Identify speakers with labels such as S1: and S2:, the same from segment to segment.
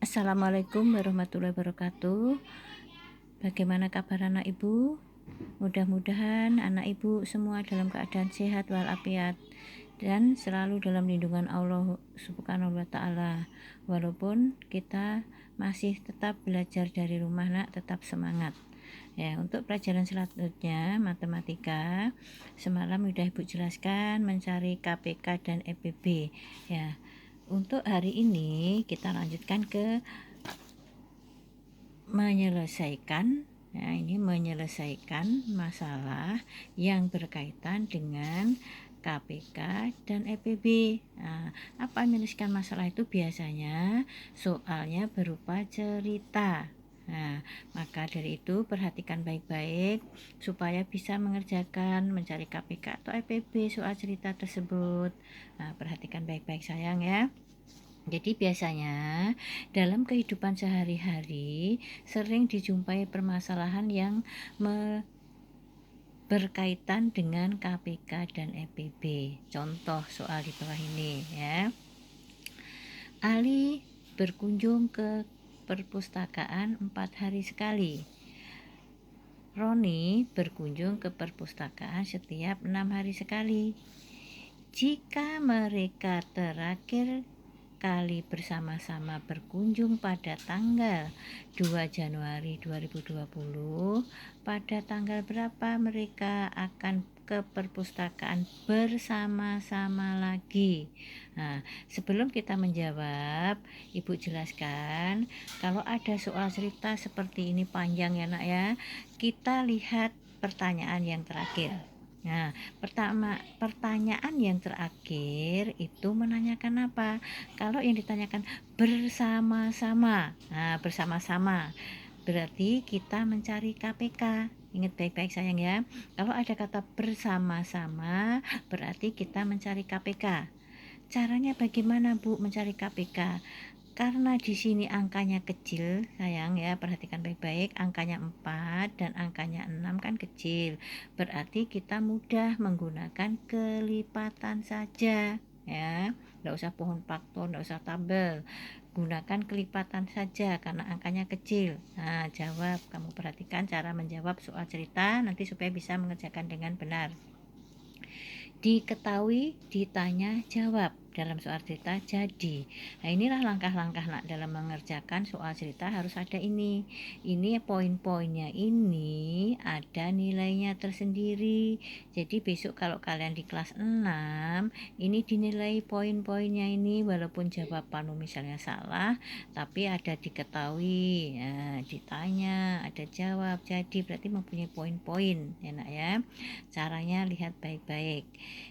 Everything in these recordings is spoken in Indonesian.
S1: Assalamualaikum warahmatullahi wabarakatuh. Bagaimana kabar anak ibu? Mudah-mudahan anak ibu semua dalam keadaan sehat walafiat dan selalu dalam lindungan Allah Subhanahu wa taala. Walaupun kita masih tetap belajar dari rumah, nak, tetap semangat. Ya, untuk pelajaran selanjutnya matematika, semalam sudah Ibu jelaskan mencari KPK dan EPB. Ya, untuk hari ini kita lanjutkan ke menyelesaikan menyelesaikan masalah yang berkaitan dengan KPK dan EPB. Nah, apa menyelesaikan masalah itu biasanya soalnya berupa cerita. Nah, maka dari itu perhatikan baik-baik supaya bisa mengerjakan mencari KPK atau EPB soal cerita tersebut. Nah, perhatikan baik-baik sayang ya. Jadi biasanya dalam kehidupan sehari-hari sering dijumpai permasalahan yang berkaitan dengan KPK dan EPB. Contoh soal di bawah ini ya. Ali berkunjung ke perpustakaan 4 hari sekali. Roni berkunjung ke perpustakaan setiap 6 hari sekali. Jika mereka terakhir kali bersama-sama berkunjung pada tanggal 2 Januari 2020, pada tanggal berapa mereka akan ke perpustakaan bersama-sama lagi? Nah, sebelum kita menjawab, Ibu jelaskan kalau ada soal cerita seperti ini panjang ya nak ya, kita lihat pertanyaan yang terakhir. Nah, pertanyaan yang terakhir itu menanyakan apa? Kalau yang ditanyakan bersama-sama, nah bersama-sama berarti kita mencari KPK. Ingat baik-baik sayang ya. Kalau ada kata bersama-sama berarti kita mencari KPK. Caranya bagaimana Bu mencari KPK? Karena di sini angkanya kecil sayang ya, perhatikan baik-baik, angkanya 4 dan angkanya 6 kan kecil. Berarti kita mudah menggunakan kelipatan saja ya. Enggak usah pohon faktor, enggak usah tabel. Gunakan kelipatan saja karena angkanya kecil. Nah, jawab, kamu perhatikan cara menjawab soal cerita nanti supaya bisa mengerjakan dengan benar. Diketahui, ditanya, jawab dalam soal cerita jadi. Nah, inilah langkah-langkah nak dalam mengerjakan soal cerita harus ada ini. Ini poin-poinnya ini ada nilainya tersendiri. Jadi besok kalau kalian di kelas 6, ini dinilai poin-poinnya ini walaupun jawaban misalnya salah, tapi ada diketahui, nah, ditanya, ada jawab. Jadi berarti mempunyai poin-poin, enak ya. Caranya lihat baik-baik.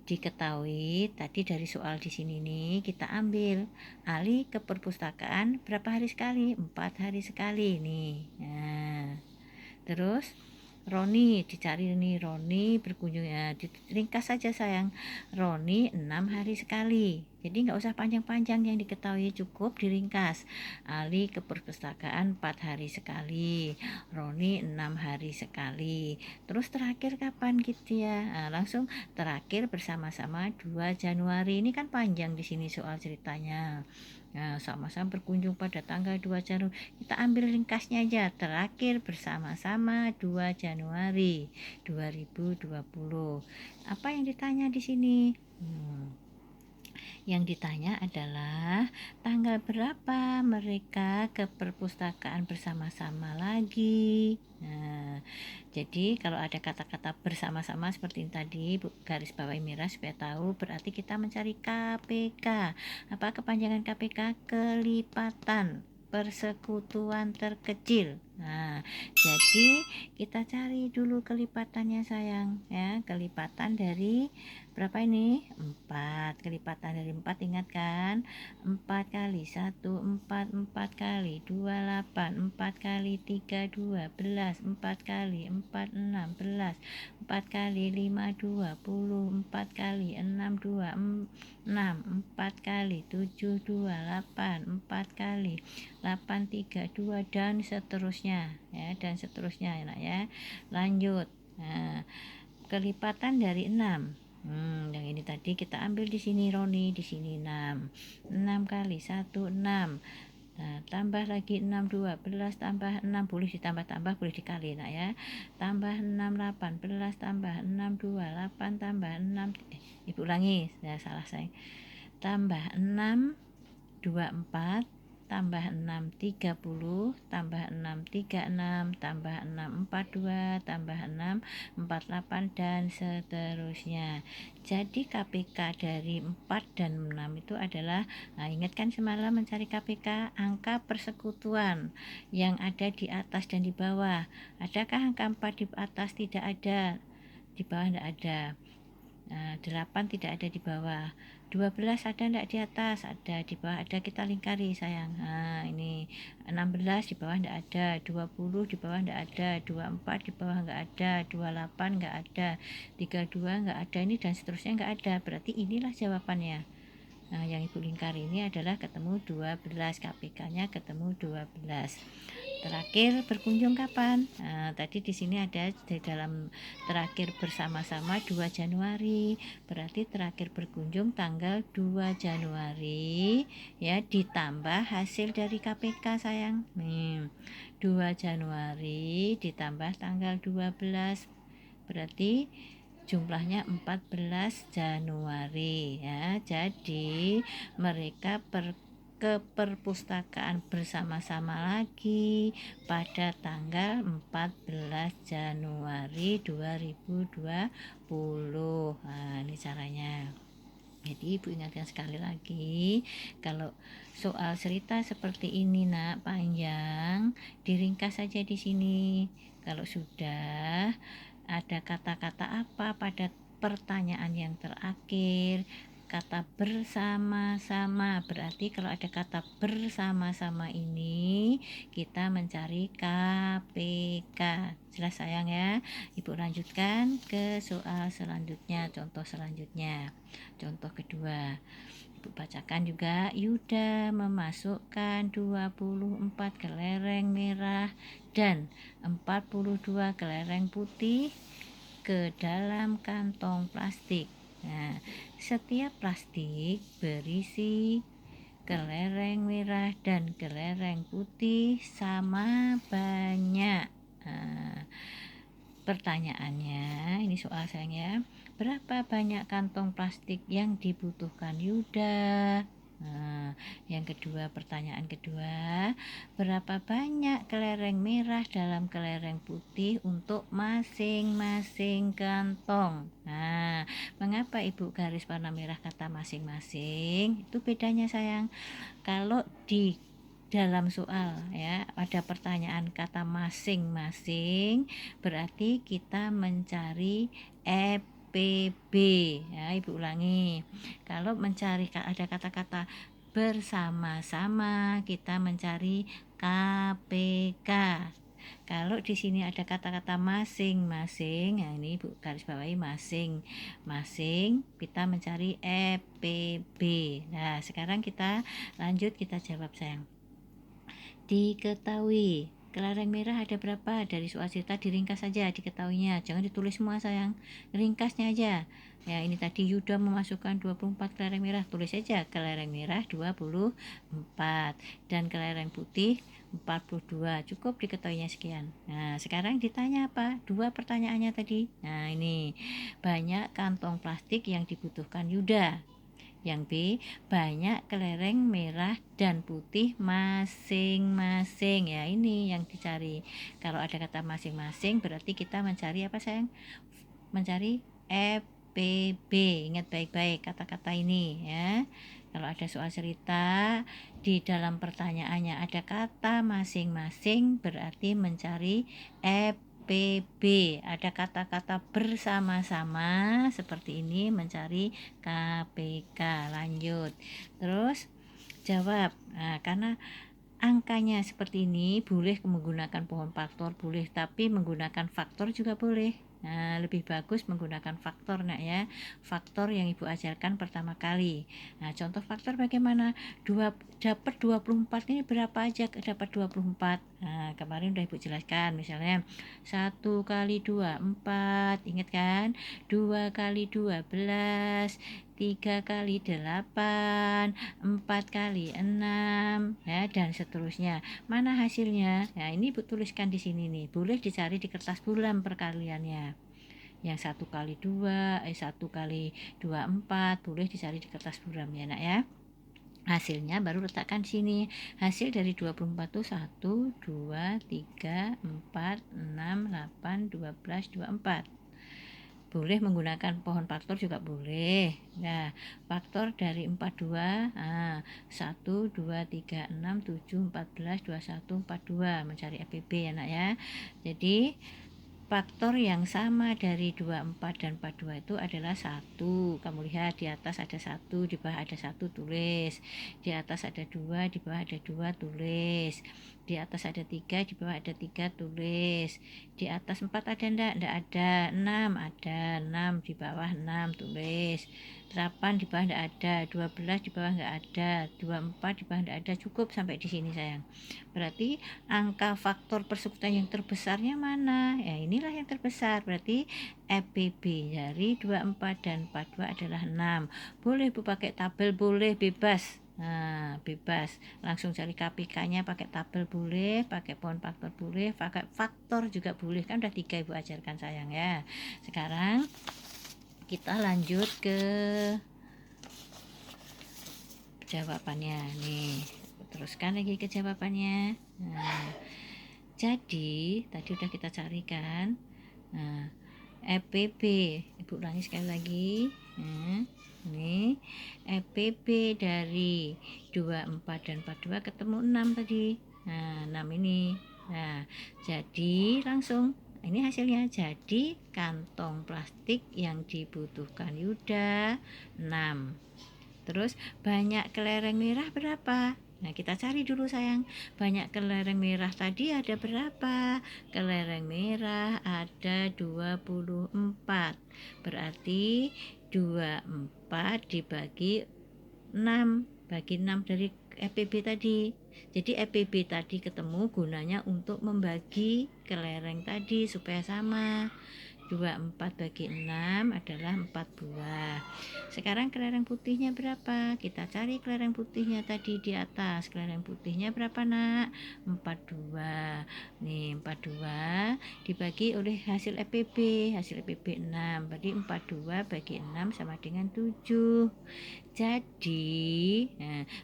S1: Diketahui tadi dari soal di sini nih kita ambil Ali ke perpustakaan berapa hari sekali? 4 hari sekali nih. Nah, terus Roni dicari nih, Roni berkunjung ya, diringkas saja sayang. Roni 6 hari sekali. Jadi nggak usah panjang-panjang, yang diketahui cukup diringkas. Ali ke perpustakaan 4 hari sekali. Roni 6 hari sekali. Terus terakhir kapan gitu ya? Nah, langsung terakhir bersama-sama 2 Januari. Ini kan panjang di sini soal ceritanya. Nah, sama-sama berkunjung pada tanggal 2 Januari. Kita ambil ringkasnya aja. Terakhir bersama-sama 2 Januari 2020. Apa yang ditanya di sini? Yang ditanya adalah tanggal berapa mereka ke perpustakaan bersama-sama lagi. Nah, jadi kalau ada kata-kata bersama-sama seperti ini tadi, garis bawahi merah supaya tahu, berarti kita mencari KPK. Apa kepanjangan KPK? Kelipatan persekutuan terkecil. Nah, jadi kita cari dulu kelipatannya sayang ya. Kelipatan dari berapa ini? 4. Kelipatan dari 4 ingat kan? 4 kali 1 4, 4 kali 2 8, 4 kali 3 12, 4 kali 4 16, 4 kali 5 20, 4 kali 6 2 6, 4 kali 7 2 8, 4 kali 8 3 2 dan seterusnya ya, dan seterusnya enak ya. Lanjut. Nah, kelipatan dari 6. Yang ini tadi kita ambil di sini Roni, di sini 6. 6 kali 1 6. Nah, tambah lagi 6, 12, tambah 6, boleh ditambah-tambah, boleh dikali nak ya. Tambah 6, 18, tambah 6, 28, tambah 6, ibu ulangi, ya salah saya. Tambah 6, 24, tambah 6, 30, tambah 6, 36, tambah 6, 42, tambah 6, 48, dan seterusnya. Jadi KPK dari 4 dan 6 itu adalah, ingat kan semalam mencari KPK angka persekutuan yang ada di atas dan di bawah. Adakah angka 4 di atas? Tidak ada. Di bawah tidak ada. 8 tidak ada di bawah. 12 ada enggak di atas? Ada. Di bawah ada, kita lingkari sayang. Ini 16 di bawah enggak ada, 20 di bawah enggak ada, 24 di bawah enggak ada, 28 enggak ada, 32 enggak ada, ini dan seterusnya enggak ada. Berarti inilah jawabannya. Yang ibu lingkari ini adalah ketemu 12, KPK-nya ketemu 12. Terakhir berkunjung kapan? Tadi di sini ada di dalam terakhir bersama-sama 2 Januari. Berarti terakhir berkunjung tanggal 2 Januari ya, ditambah hasil dari KPK sayang. 2 Januari ditambah tanggal 12. Berarti jumlahnya 14 Januari ya. Jadi mereka ke perpustakaan bersama-sama lagi pada tanggal 14 Januari 2020. Ini caranya. Jadi ibu ingatkan sekali lagi, kalau soal cerita seperti ini nak panjang, diringkas saja di sini. Kalau sudah ada kata-kata apa pada pertanyaan yang terakhir, kata bersama-sama, berarti kalau ada kata bersama-sama ini kita mencari KPK. Jelas sayang ya. Ibu lanjutkan ke soal selanjutnya, contoh selanjutnya. Contoh kedua, ibu bacakan juga. Yuda memasukkan 24 kelereng merah dan 42 kelereng putih ke dalam kantong plastik. Setiap plastik berisi kelereng merah dan kelereng putih sama banyak. Pertanyaannya, ini soal sayangnya, berapa banyak kantong plastik yang dibutuhkan Yuda? Yang kedua, pertanyaan kedua, berapa banyak kelereng merah dalam kelereng putih untuk masing-masing kantong? Mengapa ibu garis warna merah kata masing-masing? Itu bedanya sayang. Kalau di dalam soal ya ada pertanyaan kata masing-masing, berarti kita mencari EPB ya. Ibu ulangi, kalau mencari ada kata-kata bersama-sama kita mencari KPK. Kalau di sini ada kata-kata masing-masing, ini ibu garis bawahi masing-masing, kita mencari EPB. Sekarang kita lanjut, kita jawab sayang. Diketahui kelereng merah ada berapa? Dari soal cerita diringkas saja diketahuinya, jangan ditulis semua sayang, ringkasnya aja ya. Ini tadi Yuda memasukkan 24 kelereng merah, tulis saja kelereng merah 24 dan kelereng putih 42, cukup diketahuinya sekian. Sekarang ditanya apa? Dua pertanyaannya tadi. Ini banyak kantong plastik yang dibutuhkan Yuda. Yang B, banyak kelereng merah dan putih masing-masing ya. Ini yang dicari. Kalau ada kata masing-masing berarti kita mencari apa sayang? Mencari EPB. Ingat baik-baik kata-kata ini ya. Kalau ada soal cerita di dalam pertanyaannya ada kata masing-masing, berarti mencari EPB. Ada kata-kata bersama-sama seperti ini, mencari KPK. Lanjut terus jawab. Karena angkanya seperti ini, boleh menggunakan pohon faktor, boleh, tapi menggunakan faktor juga boleh. Lebih bagus menggunakan faktor nak ya, faktor yang ibu ajarkan pertama kali. Contoh faktor bagaimana? Dapat 24 ini berapa aja dapat 24? Kemarin udah ibu jelaskan, misalnya 1 kali 2 4, ingat kan? 2 kali 2 11, 3 kali 8, 4 kali 6, ya, dan seterusnya. Mana hasilnya? Nah, ini Ibu tuliskan di sini nih. Boleh dicari di kertas buram perkaliannya. Yang 1 kali 2, 1 kali 2, 4, boleh dicari di kertas buram ya nak ya. Hasilnya baru letakkan sini. Hasil dari 24 itu 1, 2, 3, 4, 6, 8, 12, 24. Boleh menggunakan pohon faktor juga boleh. Nah, faktor dari 42, 1, 2, 3, 6, 7, 14, 21, 42. Mencari FPB ya nak ya. Jadi faktor yang sama dari 24 dan 42 itu adalah 1. Kamu lihat di atas ada 1, di bawah ada 1, tulis. Di atas ada 2, di bawah ada 2, tulis. Di atas ada 3, di bawah ada 3, tulis. Di atas 4 ada enggak? Enggak ada. 6 ada. 6 di bawah 6, tulis. 8 di bawah enggak ada. 12 di bawah enggak ada. 24 di bawah enggak ada. Cukup sampai di sini sayang. Berarti angka faktor persekutuan yang terbesarnya mana? Ya, inilah yang terbesar. Berarti FPB dari 24 dan 42 adalah 6. Boleh Bu pakai tabel, boleh, bebas. Nah, bebas. Langsung cari KPK-nya pakai tabel boleh, pakai pohon faktor boleh, pakai faktor juga boleh. Kan udah 3 Ibu ajarkan sayang ya. Sekarang kita lanjut ke jawabannya nih. Teruskan lagi ke jawabannya. Nah, jadi tadi udah kita carikan. Nah, FPB, Ibu ulangi sekali lagi. Ini FPB dari 24 dan 42 ketemu 6 tadi. Nah, 6 ini. Nah, jadi langsung ini hasilnya. Jadi kantong plastik yang dibutuhkan Yuda 6. Terus banyak kelereng merah berapa? Nah, kita cari dulu sayang. Banyak kelereng merah tadi ada berapa? Kelereng merah ada 24. Berarti 24 dibagi 6. Bagi 6 dari FPB tadi. Jadi FPB tadi ketemu gunanya untuk membagi kelereng tadi supaya sama. 24 bagi 6 adalah 4 buah. Sekarang kelereng putihnya berapa? Kita cari kelereng putihnya tadi di atas. Kelereng putihnya berapa nak? 42. Nih 42 dibagi oleh hasil FPB. Hasil FPB 6. Berarti 42 bagi 6 sama dengan 7. Jadi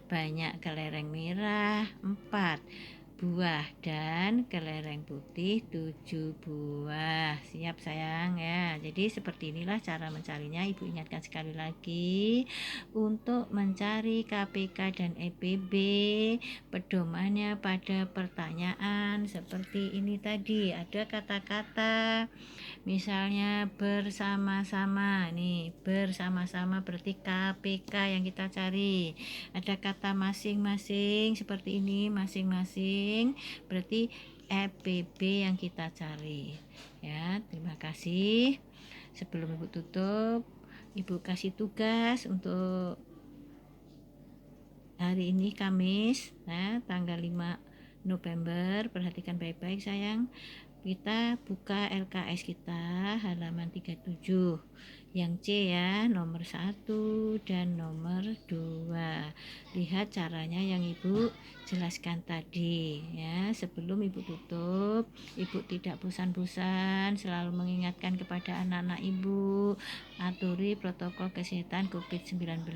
S1: banyak kelereng merah 4 buah dan kelereng putih 7 buah. Siap sayang ya. Jadi seperti inilah cara mencarinya. Ibu ingatkan sekali lagi, untuk mencari KPK dan EPB pedomannya pada pertanyaan seperti ini tadi. Ada kata-kata misalnya bersama-sama. Nih, bersama-sama berarti KPK yang kita cari. Ada kata masing-masing seperti ini, masing-masing berarti FPB yang kita cari. Ya, terima kasih. Sebelum Ibu tutup, Ibu kasih tugas untuk hari ini Kamis, tanggal 5 November. Perhatikan baik-baik sayang. Kita buka LKS kita halaman 37. Yang C ya, nomor 1 dan nomor 2. Lihat caranya yang Ibu jelaskan tadi ya. Sebelum Ibu tutup, Ibu tidak bosan-bosan selalu mengingatkan kepada anak-anak Ibu, aturi protokol kesehatan COVID-19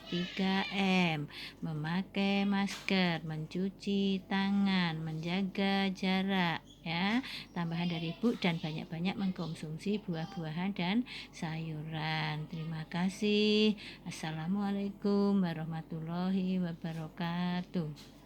S1: 3M, memakai masker, mencuci tangan, menjaga jarak ya. Tambahan dari Ibu, dan banyak-banyak mengkonsumsi buah-buahan dan sayuran. Terima kasih. Assalamualaikum warahmatullahi wabarakatuh.